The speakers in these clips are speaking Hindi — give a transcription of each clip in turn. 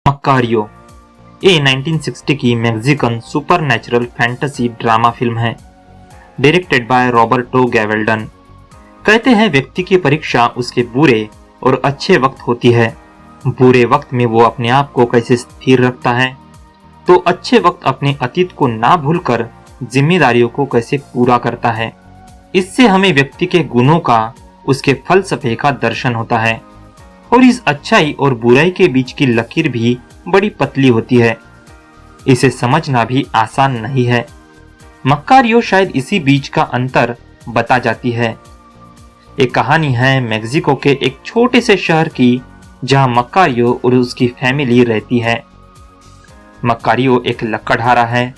मक्कारियो ये 1960 की Mexican supernatural fantasy drama film है, डायरेक्टेड बाय रॉबर्टो गैवेल्डन। कहते हैं व्यक्ति की परीक्षा उसके बुरे और अच्छे वक्त होती है। बुरे वक्त में वो अपने आप को कैसे स्थिर रखता है, तो अच्छे वक्त अपने अतीत को ना भूलकर जिम्मेदारियों को कैसे पूरा करता है। इससे हमें व्यक्ति के गुणों का, उसके फलसफे का दर्शन होता है और इस अच्छाई और बुराई के बीच की लकीर भी बड़ी पतली होती है। इसे समझना भी आसान नहीं है। मक्कारियो शायद इसी बीच का अंतर बता जाती है। एक कहानी है मेक्सिको के एक छोटे से शहर की, जहां मक्कारियो और उसकी फैमिली रहती है। मक्कारियो एक लकड़हारा है।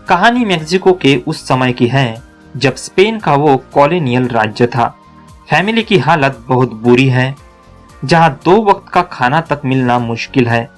कहानी मेक्सिको के उस समय की है जब स्पेन का वो कॉलोनियल राज्य था। फैमिली की हालत बहुत बुरी है, जहां 2 वक्त का खाना तक मिलना मुश्किल है।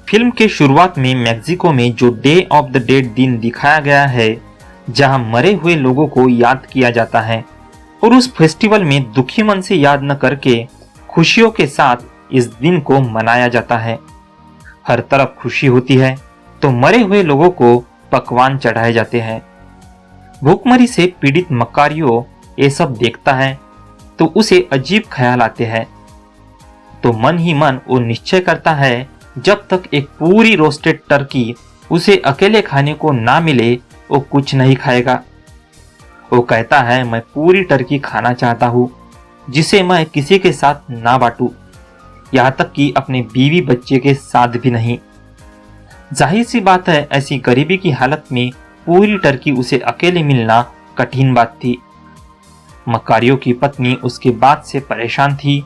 फिल्म के शुरुआत में मेक्सिको में जो डे ऑफ द डेड दिन दिखाया गया है, जहां मरे हुए लोगों को याद किया जाता है और उस फेस्टिवल में दुखी मन से याद न करके खुशियों के साथ इस दिन को मनाया जाता है। हर तरफ खुशी होती है तो मरे हुए लोगों को पकवान चढ़ाए जाते हैं। भूखमरी से पीड़ित मक्कारियो ये सब देखता है तो उसे अजीब ख्याल आते हैं। तो मन ही मन वो निश्चय करता है, जब तक एक पूरी रोस्टेड टर्की उसे अकेले खाने को ना मिले वो कुछ नहीं खाएगा। वो कहता है, मैं पूरी टर्की खाना चाहता हूँ, जिसे मैं किसी के साथ ना बांटूं, यहाँ तक कि अपने बीवी बच्चे के साथ भी नहीं। जाहिर सी बात है, ऐसी गरीबी की हालत में पूरी टर्की उसे अकेले मिलना कठिन बात थी। मक्कारियो की पत्नी उसके बात से परेशान थी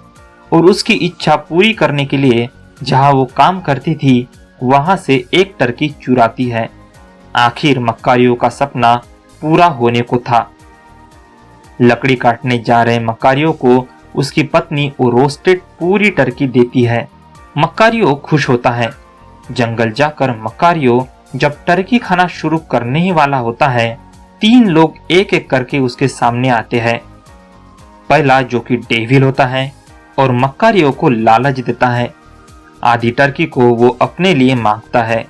और उसकी इच्छा पूरी करने के लिए जहां वो काम करती थी वहां से एक टर्की चुराती है। आखिर मक्कारियो का सपना पूरा होने को था। लकड़ी काटने जा रहे मक्कारियो को उसकी पत्नी वो रोस्टेड पूरी टर्की देती है। मक्कारियो खुश होता है। जंगल जाकर मक्कारियो जब टर्की खाना शुरू करने ही वाला होता है, 3 लोग एक एक करके उसके सामने आते हैं। पहला, जो कि डेविल होता है और मक्कारियो को लालच देता है। आधी टर्की को वो अपने लिए मांगता है।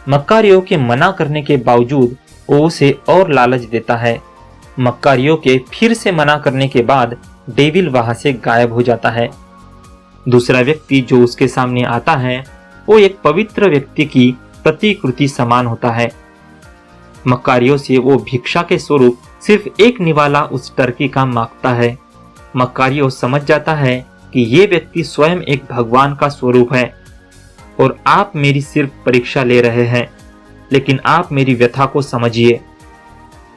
मक्कारियो के मना करने के बावजूद वो उसे और लालच देता है। मक्कारियो के फिर से मना करने के बाद डेविल वहां से गायब हो जाता है। दूसरा व्यक्ति जो उसके सामने आता है वो एक पवित्र व्यक्ति की प्रतिकृति समान होता है। मक्कारियो से वो भिक्षा के स्वरूप सिर्फ एक निवाला उस टर्की का मांगता है। मक्कारियो समझ जाता है कि ये व्यक्ति स्वयं एक भगवान का स्वरूप है और आप मेरी सिर्फ परीक्षा ले रहे हैं, लेकिन आप मेरी व्यथा को समझिए।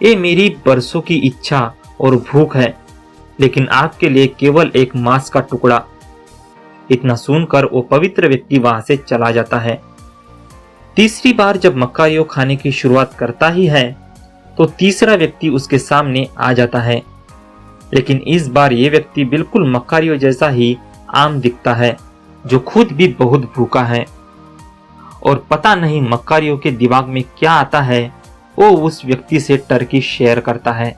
ये मेरी बरसों की इच्छा और भूख है, लेकिन आपके लिए केवल एक मांस का टुकड़ा। इतना सुनकर वो पवित्र व्यक्ति वहां से चला जाता है। तीसरी बार जब मक्कारियो खाने की शुरुआत करता ही है तो तीसरा व्यक्ति उसके सामने आ जाता है, लेकिन इस बार ये व्यक्ति बिल्कुल मक्कारियो जैसा ही आम दिखता है, जो खुद भी बहुत भूखा है। और पता नहीं मक्कारियो के दिमाग में क्या आता है, वो उस व्यक्ति से टर्की शेयर करता है।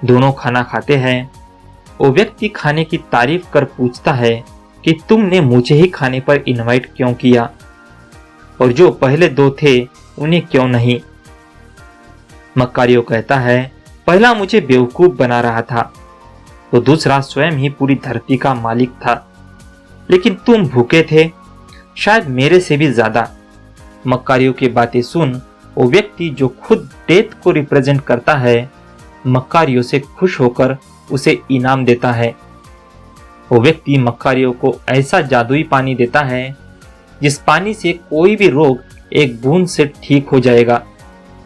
दोनों खाना खाते हैं। वो व्यक्ति खाने की तारीफ कर पूछता है कि तुमने मुझे ही खाने पर इनवाइट क्यों किया, और जो पहले 2 थे उन्हें क्यों नहीं। मक्कारियो कहता है, पहला मुझे बेवकूफ बना रहा था, तो दूसरा स्वयं ही पूरी धरती का मालिक था, लेकिन तुम भूखे थे, शायद मेरे से भी ज्यादा। मक्कारियो की बातें सुन वो व्यक्ति जो खुद डेथ को रिप्रेजेंट करता है, मक्कारियो से खुश होकर उसे इनाम देता है। वो व्यक्ति मक्कारियो को ऐसा जादुई पानी देता है जिस पानी से कोई भी रोग एक बूंद से ठीक हो जाएगा।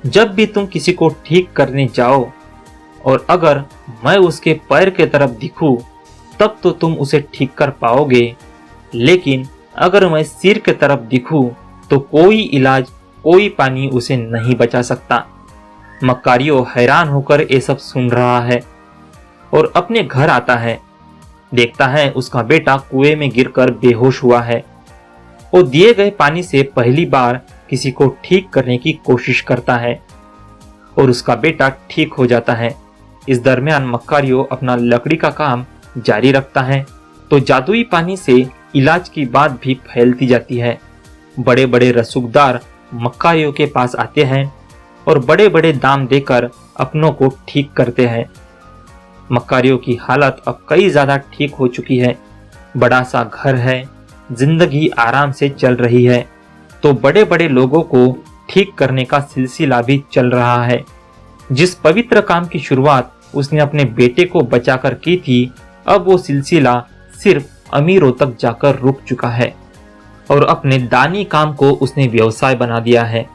जब भी तुम किसी को ठीक करने जाओ और अगर मैं उसके पैर के तरफ दिखूं, तब तो तुम उसे ठीक कर पाओगे, लेकिन अगर मैं सिर के तरफ दिखूं तो कोई इलाज, कोई पानी उसे नहीं बचा सकता। मक्कारियो हैरान होकर ये सब सुन रहा है और अपने घर आता है। देखता है उसका बेटा कुएं में गिरकर बेहोश हुआ है। वो दिए गए पानी से पहली बार किसी को ठीक करने की कोशिश करता है और उसका बेटा ठीक हो जाता है। इस दरमियान मक्कारियो अपना लकड़ी का काम जारी रखता है तो जादुई पानी से इलाज की बात भी फैलती जाती है। बड़े बड़े रसूखदार मक्कारियों के पास आते हैं और बड़े बड़े दाम देकर अपनों को ठीक करते हैं। मक्कारियों की हालत अब कई ज्यादा ठीक हो चुकी है। बड़ा सा घर है, जिंदगी आराम से चल रही है, तो बड़े बड़े लोगों को ठीक करने का सिलसिला भी चल रहा है। जिस पवित्र काम की शुरुआत उसने अपने बेटे को बचाकर की थी, अब वो सिलसिला सिर्फ अमीरों तक जाकर रुक चुका है और अपने दानी काम को उसने व्यवसाय बना दिया है।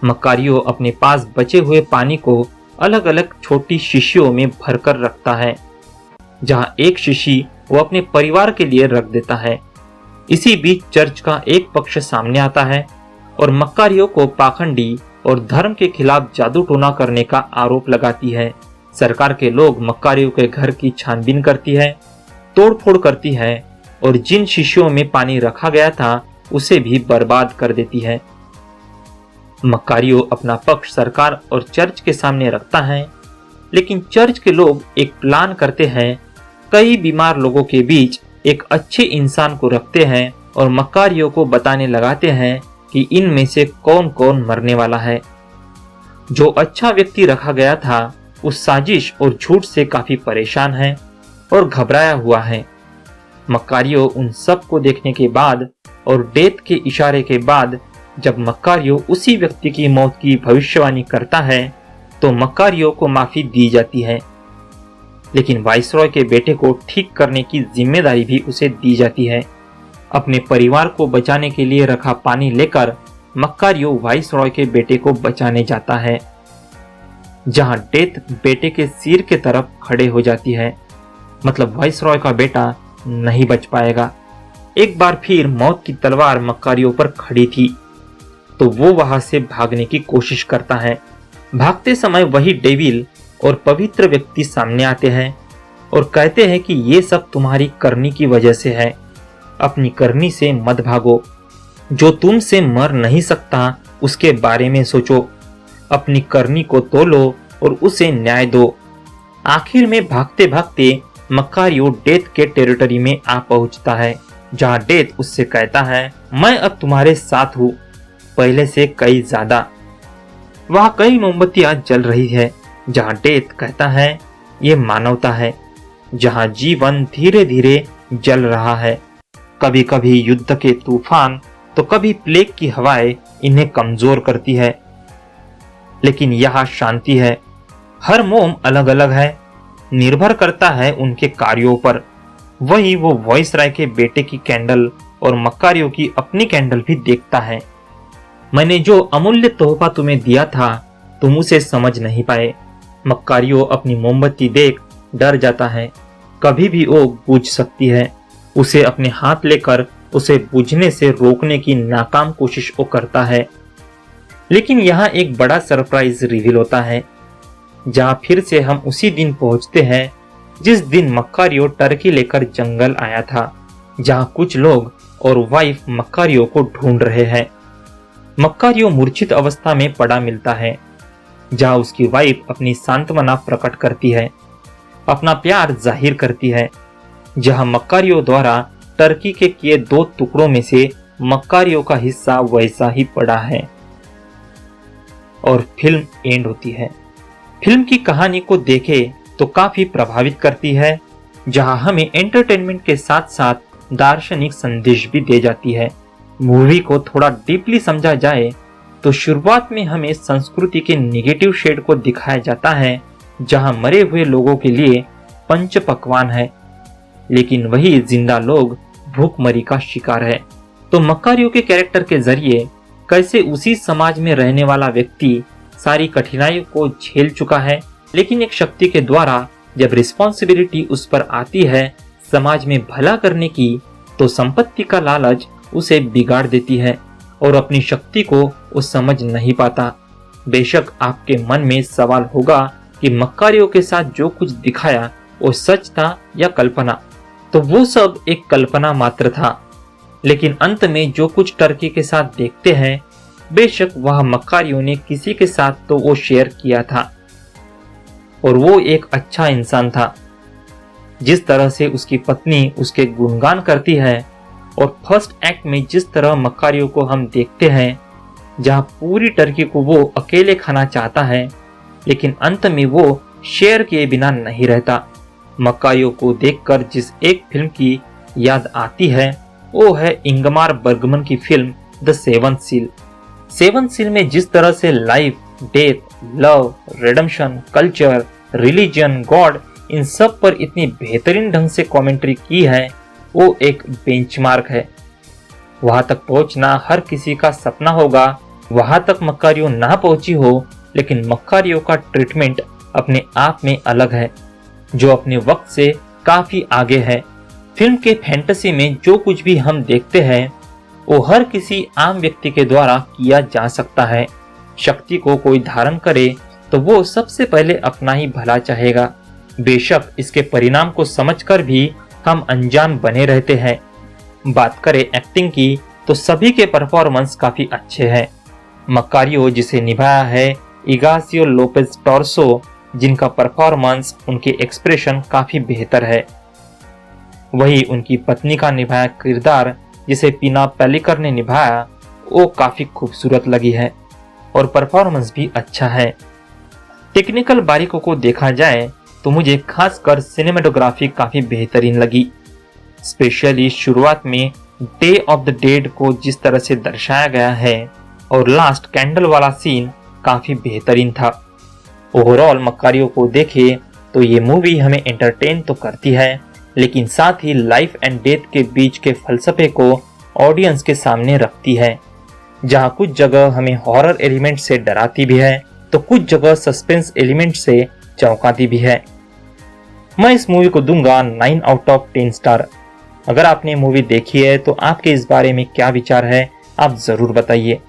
मक्कारियों अपने पास बचे हुए पानी को अलग अलग छोटी शीशियों में भरकर रखता है, जहां एक शीशी वो अपने परिवार के लिए रख देता है। इसी बीच चर्च का एक पक्ष सामने आता है और मक्कारियों को पाखंडी और धर्म के खिलाफ जादू टोना करने का आरोप लगाती है। सरकार के लोग मक्कारियों के घर की छानबीन करती है, तोड़फोड़ करती है और जिन शीशियों में पानी रखा गया था उसे भी बर्बाद कर देती है। मक्कारियों अपना पक्ष सरकार और चर्च के सामने रखता है, लेकिन चर्च के लोग एक प्लान करते हैं। कई बीमार लोगों के बीच एक अच्छे इंसान को रखते हैं और मक्कारियों को बताने लगाते हैं कि इनमें से कौन कौन मरने वाला है। जो अच्छा व्यक्ति रखा गया था उस साजिश और झूठ से काफी परेशान है और घबराया हुआ है। मक्कारियों उन सब को देखने के बाद और डेथ के इशारे के बाद जब मक्कारियों उसी व्यक्ति की मौत की भविष्यवाणी करता है तो मक्कारियों को माफी दी जाती है, लेकिन वाइसरॉय के बेटे को ठीक करने की जिम्मेदारी भी उसे दी जाती है। अपने परिवार को बचाने के लिए रखा पानी लेकर मक्कारियों वाइसरॉय के बेटे को बचाने जाता है, जहां डेथ बेटे के सिर के तरफ खड़े हो जाती है। मतलब वाइसरॉय का बेटा नहीं बच पाएगा। एक बार फिर मौत की तलवार मक्कारियों पर खड़ी थी, तो वो वहां से भागने की कोशिश करता है। भागते समय वही डेविल और पवित्र व्यक्ति सामने आते हैं और कहते हैं कि ये सब तुम्हारी करनी की वजह से है। अपनी करनी से मत भागो, जो तुमसे मर नहीं सकता उसके बारे में सोचो। अपनी करनी को तोलो और उसे न्याय दो। आखिर में भागते भागते मक्कारियों डेथ के टेरिटरी में आ पहुंचता है, जहां डेथ उससे कहता है, मैं अब तुम्हारे साथ हूं, पहले से कई ज्यादा। वहां कई मोमबत्तियां जल रही है, जहां डेथ कहता है, ये मानवता है, जहां जीवन धीरे धीरे जल रहा है। कभी कभी युद्ध के तूफान तो कभी प्लेग की हवाएं इन्हें कमजोर करती है, लेकिन यहाँ शांति है। हर मोम अलग अलग है, निर्भर करता है उनके कार्यों पर। वही वो वाइसरॉय के बेटे की कैंडल और मक्कारियों की अपनी कैंडल भी देखता है। मैंने जो अमूल्य तोहफा तुम्हें दिया था तुम उसे समझ नहीं पाए। मक्कारियों अपनी मोमबत्ती देख डर जाता है, कभी भी वो बुझ सकती है। उसे अपने हाथ लेकर उसे बुझने से रोकने की नाकाम कोशिश वो करता है, लेकिन यहाँ एक बड़ा सरप्राइज रिवील होता है, जहाँ फिर से हम उसी दिन पहुंचते हैं जिस दिन मक्कारियों टर्की लेकर जंगल आया था, जहाँ कुछ लोग और वाइफ मक्कारियों को ढूंढ रहे हैं। मक्कारियों मूर्छित अवस्था में पड़ा मिलता है, जहाँ उसकी वाइफ अपनी सांत्वना प्रकट करती है, अपना प्यार जाहिर करती है। जहाँ मक्कारियों द्वारा टर्की के किए 2 टुकड़ों में से मक्कारियों का हिस्सा वैसा ही पड़ा है। और फिल्म एंड होती है। फिल्म की कहानी को देखे तो काफी प्रभावित करती है, जहां हमें एंटरटेनमेंट के साथ साथ दार्शनिक संदेश भी दे जाती है। मूवी को थोड़ा डीपली समझा जाए तो शुरुआत में हमें संस्कृति के नेगेटिव शेड को दिखाया जाता है, जहां मरे हुए लोगों के लिए पंच पकवान है, लेकिन वही जिंदा लोग भूखमरी का शिकार है। तो मक्कारियों के कैरेक्टर के जरिए कैसे उसी समाज में रहने वाला व्यक्ति सारी कठिनाइयों को झेल चुका है, लेकिन एक शक्ति के द्वारा जब रिस्पॉन्सिबिलिटी उस पर आती है समाज में भला करने की, तो संपत्ति का लालच उसे बिगाड़ देती है और अपनी शक्ति को वो समझ नहीं पाता। बेशक आपके मन में सवाल होगा कि मक्कारियों के साथ जो कुछ दिखाया वो सच था या कल्पना, तो वो सब एक कल्पना मात्र था, लेकिन अंत में जो कुछ टर्की के साथ देखते हैं, बेशक वह मक्कारियों ने किसी के साथ तो वो शेयर किया था और वो एक अच्छा इंसान था। जिस तरह से उसकी पत्नी उसके गुणगान करती है और फर्स्ट एक्ट में जिस तरह मकारियो को हम देखते हैं, जहां पूरी टर्की को वो अकेले खाना चाहता है, लेकिन अंत में वो शेयर किए बिना नहीं रहता। मकारियो को देखकर जिस एक फिल्म की याद आती है वो है इंगमार बर्गमन की film the seventh seal. Seventh seal में जिस तरह से life, death, love, redemption, culture, religion, God, इन सब पर इतनी बेहतरीन ढंग से कमेंट्री की है, वो एक बेंचमार्क है। वहां तक पहुंचना हर किसी का सपना होगा। वहां तक मकारियो ना पहुंची हो, लेकिन मकारियो का ट्रीटमेंट अपने आप में अलग है, जो अपने वक्त से काफी आगे है। फिल्म के फैंटेसी में जो कुछ भी हम देखते हैं वो हर किसी आम व्यक्ति के द्वारा किया जा सकता है। शक्ति को कोई धारण करे तो वो सबसे पहले अपना ही भला चाहेगा, बेशक इसके परिणाम को समझकर भी हम अनजान बने रहते हैं। बात करें एक्टिंग की तो सभी के परफॉर्मेंस काफी अच्छे हैं। मकारियो जिसे निभाया है इगासियो लोपेज टॉर्सो, जिनका परफॉर्मेंस, उनके एक्सप्रेशन काफी बेहतर है। वही उनकी पत्नी का निभाया किरदार जिसे पीना पेलिकर ने निभाया, वो काफी खूबसूरत लगी है और परफॉर्मेंस भी अच्छा है। टेक्निकल बारीकों को देखा जाए तो मुझे खासकर सिनेमेटोग्राफी काफी बेहतरीन लगी। स्पेशली शुरुआत में डे ऑफ द डेड को जिस तरह से दर्शाया गया है और लास्ट कैंडल वाला सीन काफी बेहतरीन था। ओवरऑल मकारियो को देखे तो ये मूवी हमें एंटरटेन तो करती है, लेकिन साथ ही लाइफ एंड डेथ के बीच के फलसफे को ऑडियंस के सामने रखती है। जहां कुछ जगह हमें हॉरर एलिमेंट से डराती भी है तो कुछ जगह सस्पेंस एलिमेंट से चौंकाती भी है। मैं इस मूवी को दूंगा 9 आउट ऑफ 10 स्टार। अगर आपने मूवी देखी है तो आपके इस बारे में क्या विचार है, आप जरूर बताइए।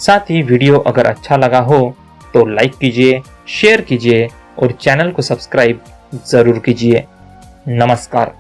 साथ ही वीडियो अगर अच्छा लगा हो तो लाइक कीजिए, शेयर कीजिए और चैनल को सब्सक्राइब जरूर कीजिए। नमस्कार।